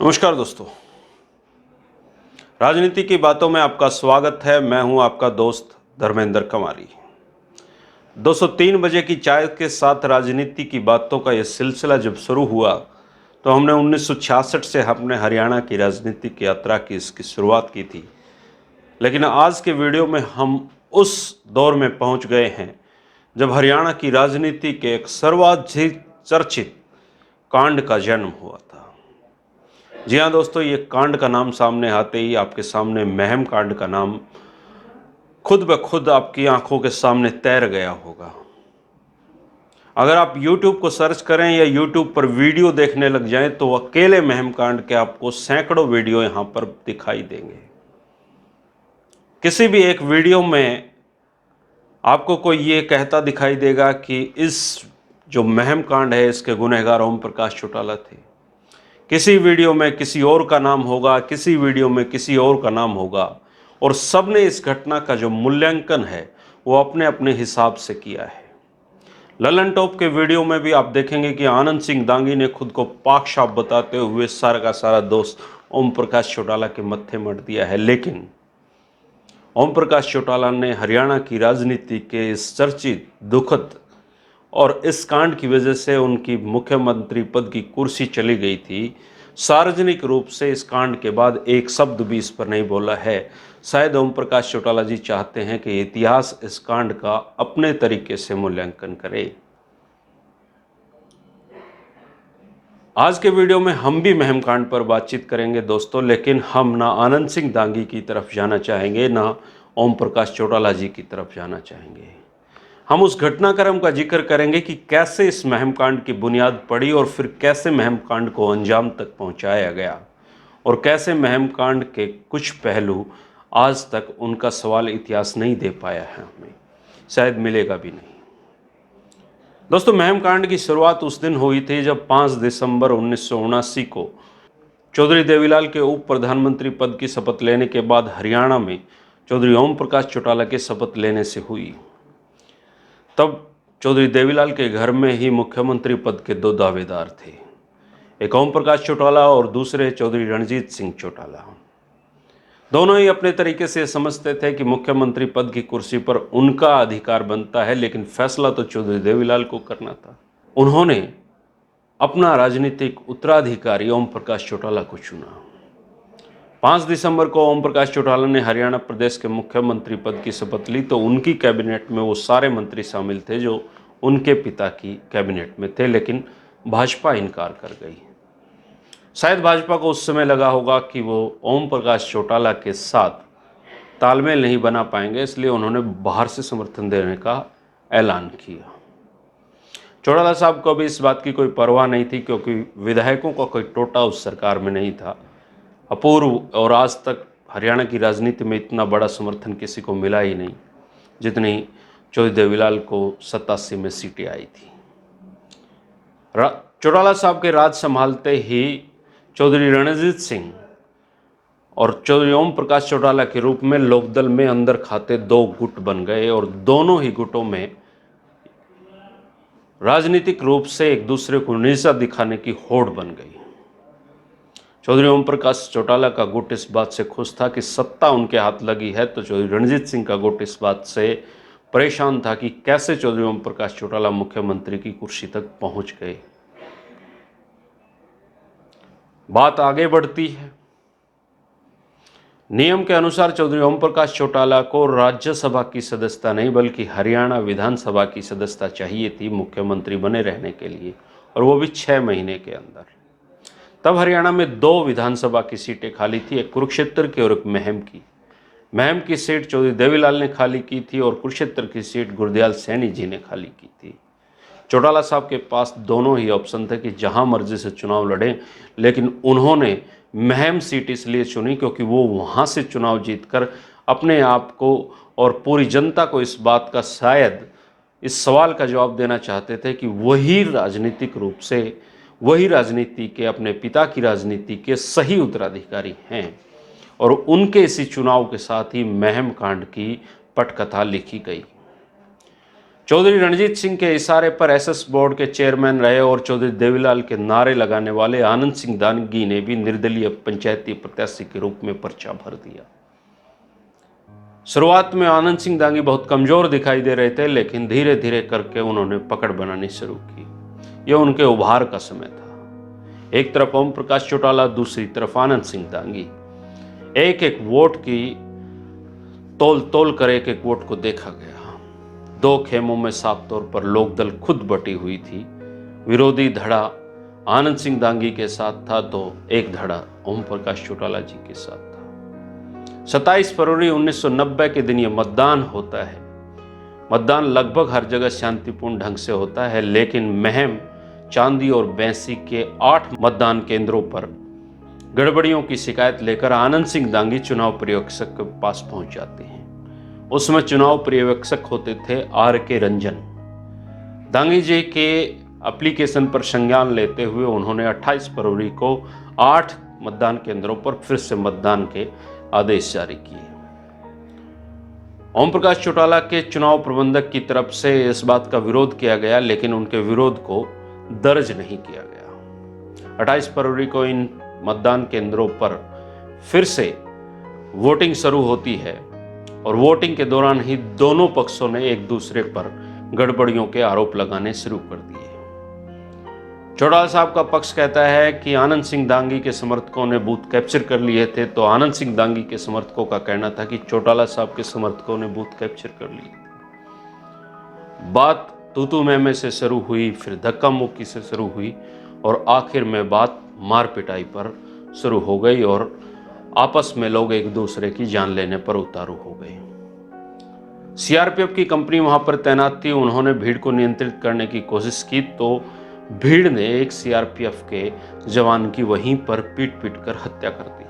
नमस्कार दोस्तों, राजनीति की बातों में आपका स्वागत है। मैं हूं आपका दोस्त धर्मेंद्र कमारी। 203 बजे की चाय के साथ राजनीति की बातों का यह सिलसिला जब शुरू हुआ तो हमने 1966 से अपने हरियाणा की राजनीतिक यात्रा की इसकी शुरुआत की थी। लेकिन आज के वीडियो में हम उस दौर में पहुंच गए हैं जब हरियाणा की राजनीति के एक सर्वाधिक चर्चित कांड का जन्म हुआ था। जी हाँ दोस्तों, ये कांड का नाम सामने आते ही आपके सामने महम कांड का नाम खुद ब खुद आपकी आंखों के सामने तैर गया होगा। अगर आप YouTube को सर्च करें या YouTube पर वीडियो देखने लग जाएं तो अकेले महम कांड के आपको सैकड़ों वीडियो यहां पर दिखाई देंगे। किसी भी एक वीडियो में आपको कोई ये कहता दिखाई देगा कि इस जो महम कांड है इसके गुनहगार ओम प्रकाश चौटाला थे। किसी वीडियो में किसी और का नाम होगा, किसी वीडियो में किसी और का नाम होगा, और सबने इस घटना का जो मूल्यांकन है वो अपने अपने हिसाब से किया है। ललन टॉप के वीडियो में भी आप देखेंगे कि आनंद सिंह दांगी ने खुद को पाक साफ बताते हुए सारा का सारा दोष ओम प्रकाश चौटाला के मत्थे मढ़ दिया है। लेकिन ओम प्रकाश चौटाला ने हरियाणा की राजनीति के इस चर्चित, दुखद और इस कांड की वजह से उनकी मुख्यमंत्री पद की कुर्सी चली गई थी, सार्वजनिक रूप से इस कांड के बाद एक शब्द भी इस पर नहीं बोला है। शायद ओम प्रकाश चौटाला जी चाहते हैं कि इतिहास इस कांड का अपने तरीके से मूल्यांकन करे। आज के वीडियो में हम भी महम कांड पर बातचीत करेंगे दोस्तों, लेकिन हम ना आनंद सिंह दांगी की तरफ जाना चाहेंगे, ना ओम प्रकाश चौटाला जी की तरफ जाना चाहेंगे। हम उस घटनाक्रम का जिक्र करेंगे कि कैसे इस महम कांड की बुनियाद पड़ी और फिर कैसे महम कांड को अंजाम तक पहुंचाया गया, और कैसे महम कांड के कुछ पहलू आज तक उनका सवाल इतिहास नहीं दे पाया है, हमें शायद मिलेगा भी नहीं। दोस्तों, महम कांड की शुरुआत उस दिन हुई थी जब 5 दिसंबर 1979 को चौधरी देवीलाल के उप प्रधानमंत्री पद की शपथ लेने के बाद हरियाणा में चौधरी ओम प्रकाश चौटाला के शपथ लेने से हुई। तब चौधरी देवीलाल के घर में ही मुख्यमंत्री पद के दो दावेदार थे, एक ओम प्रकाश चौटाला और दूसरे चौधरी रणजीत सिंह चौटाला। दोनों ही अपने तरीके से समझते थे कि मुख्यमंत्री पद की कुर्सी पर उनका अधिकार बनता है, लेकिन फैसला तो चौधरी देवीलाल को करना था। उन्होंने अपना राजनीतिक उत्तराधिकारी ओम प्रकाश चौटाला को चुना। 5 दिसंबर को ओम प्रकाश चौटाला ने हरियाणा प्रदेश के मुख्यमंत्री पद की शपथ ली तो उनकी कैबिनेट में वो सारे मंत्री शामिल थे जो उनके पिता की कैबिनेट में थे, लेकिन भाजपा इनकार कर गई। शायद भाजपा को उस समय लगा होगा कि वो ओम प्रकाश चौटाला के साथ तालमेल नहीं बना पाएंगे, इसलिए उन्होंने बाहर से समर्थन देने का ऐलान किया। चौटाला साहब को भी इस बात की कोई परवाह नहीं थी, क्योंकि विधायकों का कोई टोटा उस सरकार में नहीं था। अपूर्व, और आज तक हरियाणा की राजनीति में इतना बड़ा समर्थन किसी को मिला ही नहीं जितनी चौधरी देवीलाल को 87 में सीटें आई थी। चौटाला साहब के राज संभालते ही चौधरी रणजीत सिंह और चौधरी ओम प्रकाश चौटाला के रूप में लोकदल में अंदर खाते दो गुट बन गए, और दोनों ही गुटों में राजनीतिक रूप से एक दूसरे को नीचा दिखाने की होड़ बन गई। चौधरी ओम प्रकाश चौटाला का गुट इस बात से खुश था कि सत्ता उनके हाथ लगी है, तो चौधरी रणजीत सिंह का गुट इस बात से परेशान था कि कैसे चौधरी ओम प्रकाश चौटाला मुख्यमंत्री की कुर्सी तक पहुंच गए। बात आगे बढ़ती है। नियम के अनुसार चौधरी ओम प्रकाश चौटाला को राज्यसभा की सदस्यता नहीं बल्कि हरियाणा विधानसभा की सदस्यता चाहिए थी मुख्यमंत्री बने रहने के लिए, और वो भी 6 महीने के अंदर। तब हरियाणा में 2 विधानसभा की सीटें खाली थी, एक कुरुक्षेत्र की और एक महम की। महम की सीट चौधरी देवीलाल ने खाली की थी और कुरुक्षेत्र की सीट गुरदयाल सैनी जी ने खाली की थी। चौटाला साहब के पास दोनों ही ऑप्शन थे कि जहां मर्जी से चुनाव लड़ें, लेकिन उन्होंने महम सीट इसलिए चुनी क्योंकि वो वहां से चुनाव जीतकर अपने आप को और पूरी जनता को इस बात का, शायद इस सवाल का जवाब देना चाहते थे कि वही राजनीतिक रूप से, वही राजनीति के, अपने पिता की राजनीति के सही उत्तराधिकारी हैं। और उनके इसी चुनाव के साथ ही महम कांड की पटकथा लिखी गई। चौधरी रणजीत सिंह के इशारे पर एसएस बोर्ड के चेयरमैन रहे और चौधरी देवीलाल के नारे लगाने वाले आनंद सिंह दांगी ने भी निर्दलीय पंचायती प्रत्याशी के रूप में पर्चा भर दिया। शुरुआत में आनंद सिंह दांगी बहुत कमजोर दिखाई दे रहे थे, लेकिन धीरे धीरे करके उन्होंने पकड़ बनानी शुरू की। यह उनके उभार का समय था। एक तरफ ओम प्रकाश चौटाला, दूसरी तरफ आनंद सिंह दांगी। एक एक वोट की तोल तोल कर एक एक वोट को देखा गया। दो खेमों में साफ तौर पर लोकदल खुद बटी हुई थी। विरोधी धड़ा आनंद सिंह दांगी के साथ था तो एक धड़ा ओम प्रकाश चौटाला जी के साथ था। 27 फरवरी 1990 के दिन यह मतदान होता है। मतदान लगभग हर जगह शांतिपूर्ण ढंग से होता है, लेकिन महम, चांदी और बैंसी के 8 मतदान केंद्रों पर गड़बड़ियों की शिकायत लेकर आनंद सिंह दांगी चुनाव पर्यवेक्षक के पास पहुंच जाते हैं। उसमें चुनाव पर्यवेक्षक होते थे RK रंजन। दांगी जी के एप्लीकेशन पर संज्ञान लेते हुए उन्होंने 28 फरवरी को 8 मतदान केंद्रों पर फिर से मतदान के आदेश जारी किए। ओम प्रकाश चौटाला के चुनाव प्रबंधक की तरफ से इस बात का विरोध किया गया, लेकिन उनके विरोध को दर्ज नहीं किया गया। 28 फरवरी को इन मतदान केंद्रों पर फिर से वोटिंग शुरू होती है और वोटिंग के दौरान ही दोनों पक्षों ने एक दूसरे पर गड़बड़ियों के आरोप लगाने शुरू कर दिए। चौटाला साहब का पक्ष कहता है कि आनंद सिंह दांगी के समर्थकों ने बूथ कैप्चर कर लिए थे, तो आनंद सिंह दांगी के समर्थकों का कहना था कि चौटाला साहब के समर्थकों ने बूथ कैप्चर कर लिए। बात तू मैं से शुरू हुई, फिर धक्का मुक्की से शुरू हुई और आखिर में बात मार पिटाई पर शुरू हो गई और आपस में लोग एक दूसरे की जान लेने पर उतारू हो गए। CRPF की कंपनी वहां पर तैनात थी। उन्होंने भीड़ को नियंत्रित करने की कोशिश की तो भीड़ ने एक CRPF के जवान की वहीं पर पीट कर हत्या कर दी।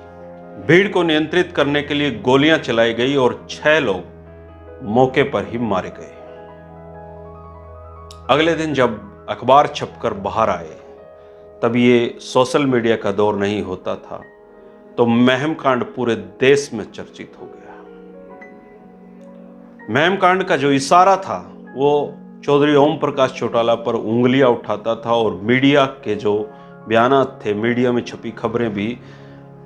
भीड़ को नियंत्रित करने के लिए गोलियां चलाई गई और 6 लोग मौके पर ही मारे गए। अगले दिन जब अखबार छपकर बाहर आए, तब ये सोशल मीडिया का दौर नहीं होता था, तो महम कांड पूरे देश में चर्चित हो गया। महम कांड का जो इशारा था वो चौधरी ओम प्रकाश चौटाला पर उंगलियां उठाता था और मीडिया के जो बयानात थे, मीडिया में छपी खबरें भी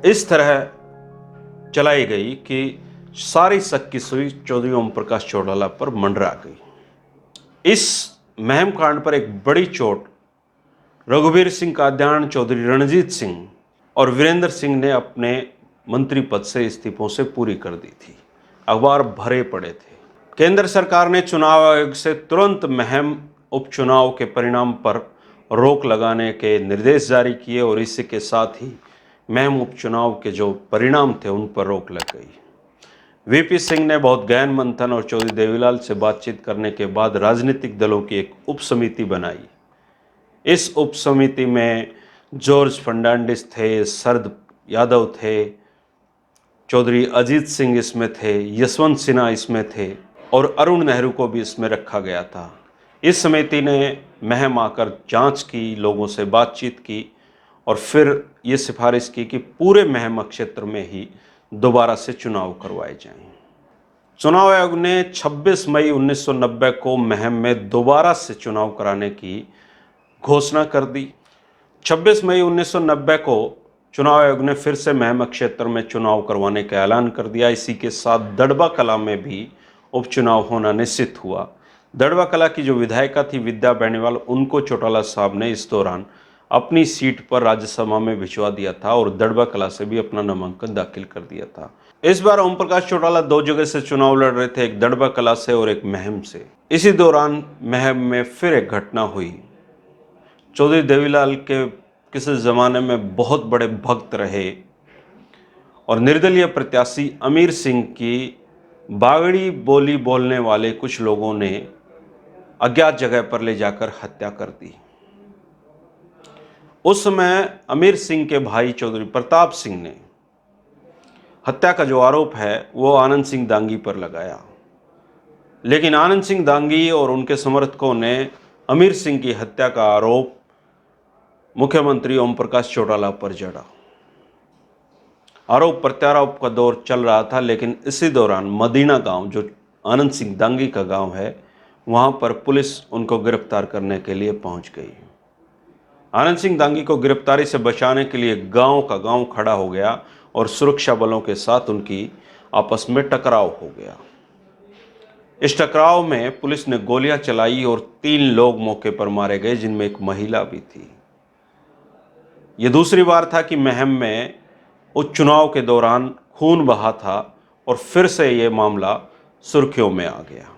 इस तरह चलाई गई कि सारी शक की सुई चौधरी ओम प्रकाश चौटाला पर मंडरा गई। इस महम कांड पर एक बड़ी चोट रघुवीर सिंह काद्यान, चौधरी रणजीत सिंह और वीरेंद्र सिंह ने अपने मंत्री पद से इस्तीफों से पूरी कर दी थी। अखबार भरे पड़े थे। केंद्र सरकार ने चुनाव आयोग से तुरंत महम उपचुनाव के परिणाम पर रोक लगाने के निर्देश जारी किए और इसी के साथ ही महम उपचुनाव के जो परिणाम थे उन पर रोक लग गई। VP सिंह ने बहुत गहन मंथन और चौधरी देवीलाल से बातचीत करने के बाद राजनीतिक दलों की एक उप समिति बनाई। इस उप समिति में जॉर्ज फर्नांडिस थे, शरद यादव थे, चौधरी अजीत सिंह इसमें थे, यशवंत सिन्हा इसमें थे और अरुण नेहरू को भी इसमें रखा गया था। इस समिति ने महम आकर जांच की, लोगों से बातचीत की और फिर ये सिफारिश की कि पूरे महम क्षेत्र में ही दोबारा से चुनाव करवाए जाएं। चुनाव आयोग ने 26 मई 1990 को महम में दोबारा से चुनाव कराने की घोषणा कर दी। 26 मई 1990 को चुनाव आयोग ने फिर से महम क्षेत्र में चुनाव करवाने का ऐलान कर दिया। इसी के साथ दड़बा कला में भी उपचुनाव होना निश्चित हुआ। दड़बा कला की जो विधायिका थी विद्या बेनीवाल, उनको चौटाला साहब ने इस दौरान अपनी सीट पर राज्यसभा में भिजवा दिया था और दड़बा कला से भी अपना नामांकन दाखिल कर दिया था। इस बार ओम प्रकाश चौटाला 2 जगह से चुनाव लड़ रहे थे, एक दड़बा कला से और एक महम से। इसी दौरान महम में फिर एक घटना हुई। चौधरी देवीलाल के किसी ज़माने में बहुत बड़े भक्त रहे और निर्दलीय प्रत्याशी अमीर सिंह की बागड़ी बोली बोलने वाले कुछ लोगों ने अज्ञात जगह पर ले जाकर हत्या कर दी। उस समय अमीर सिंह के भाई चौधरी प्रताप सिंह ने हत्या का जो आरोप है वो आनंद सिंह दांगी पर लगाया, लेकिन आनंद सिंह दांगी और उनके समर्थकों ने अमीर सिंह की हत्या का आरोप मुख्यमंत्री ओम प्रकाश चौटाला पर जड़ा। आरोप प्रत्यारोप का दौर चल रहा था, लेकिन इसी दौरान मदीना गांव, जो आनंद सिंह दांगी का गांव है, वहां पर पुलिस उनको गिरफ्तार करने के लिए पहुंच गई। आनंद सिंह दांगी को गिरफ्तारी से बचाने के लिए गांव का गांव खड़ा हो गया और सुरक्षा बलों के साथ उनकी आपस में टकराव हो गया। इस टकराव में पुलिस ने गोलियां चलाई और 3 लोग मौके पर मारे गए, जिनमें एक महिला भी थी। यह दूसरी बार था कि महम में उपचुनाव के दौरान खून बहा था और फिर से यह मामला सुर्खियों में आ गया।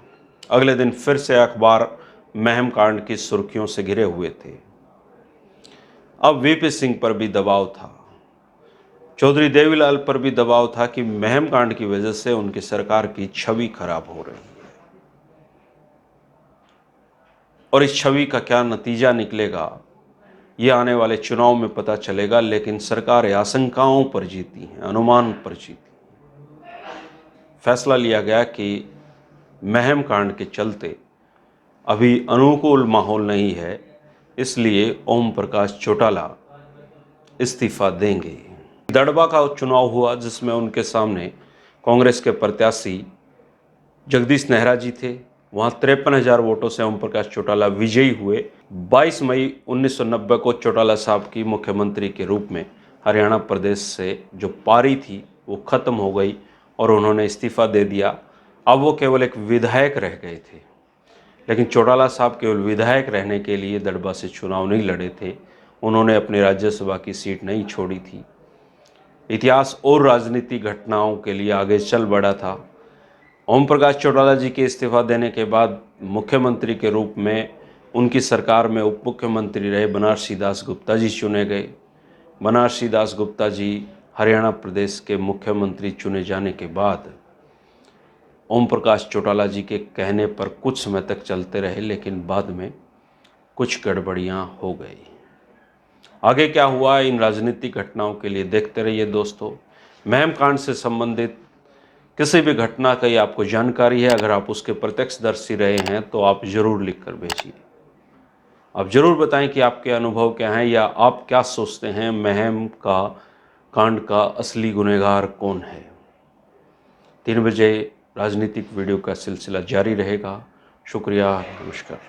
अगले दिन फिर से अखबार महम कांड की सुर्खियों से घिरे हुए थे। अब वीपी सिंह पर भी दबाव था, चौधरी देवीलाल पर भी दबाव था कि महम कांड की वजह से उनकी सरकार की छवि खराब हो रही है और इस छवि का क्या नतीजा निकलेगा ये आने वाले चुनाव में पता चलेगा। लेकिन सरकार आशंकाओं पर जीती है, अनुमान पर जीती। फैसला लिया गया कि महम कांड के चलते अभी अनुकूल माहौल नहीं है, इसलिए ओम प्रकाश चौटाला इस्तीफा देंगे। दड़बा का चुनाव हुआ जिसमें उनके सामने कांग्रेस के प्रत्याशी जगदीश नेहरा जी थे। वहां 53,000 वोटों से ओम प्रकाश चौटाला विजयी हुए। 22 मई 1990 को चौटाला साहब की मुख्यमंत्री के रूप में हरियाणा प्रदेश से जो पारी थी वो खत्म हो गई और उन्होंने इस्तीफा दे दिया। अब वो केवल एक विधायक रह गए थे। लेकिन चौटाला साहब केवल विधायक रहने के लिए दड़बा से चुनाव नहीं लड़े थे, उन्होंने अपनी राज्यसभा की सीट नहीं छोड़ी थी। इतिहास और राजनीतिक घटनाओं के लिए आगे चल बढ़ा था। ओम प्रकाश चौटाला जी के इस्तीफा देने के बाद मुख्यमंत्री के रूप में उनकी सरकार में उप मुख्यमंत्री रहे बनारसी दास गुप्ता जी चुने गए। बनारसी दास गुप्ता जी हरियाणा प्रदेश के मुख्यमंत्री चुने जाने के बाद ओम प्रकाश चौटाला जी के कहने पर कुछ समय तक चलते रहे, लेकिन बाद में कुछ गड़बड़ियां हो गई। आगे क्या हुआ इन राजनीतिक घटनाओं के लिए देखते रहिए दोस्तों। महम कांड से संबंधित किसी भी घटना की आपको जानकारी है, अगर आप उसके प्रत्यक्षदर्शी रहे हैं तो आप ज़रूर लिख कर भेजिए। आप ज़रूर बताएं कि आपके अनुभव क्या हैं या आप क्या सोचते हैं महम का कांड का असली गुनहगार कौन है। 3 बजे राजनीतिक वीडियो का सिलसिला जारी रहेगा। शुक्रिया, नमस्कार।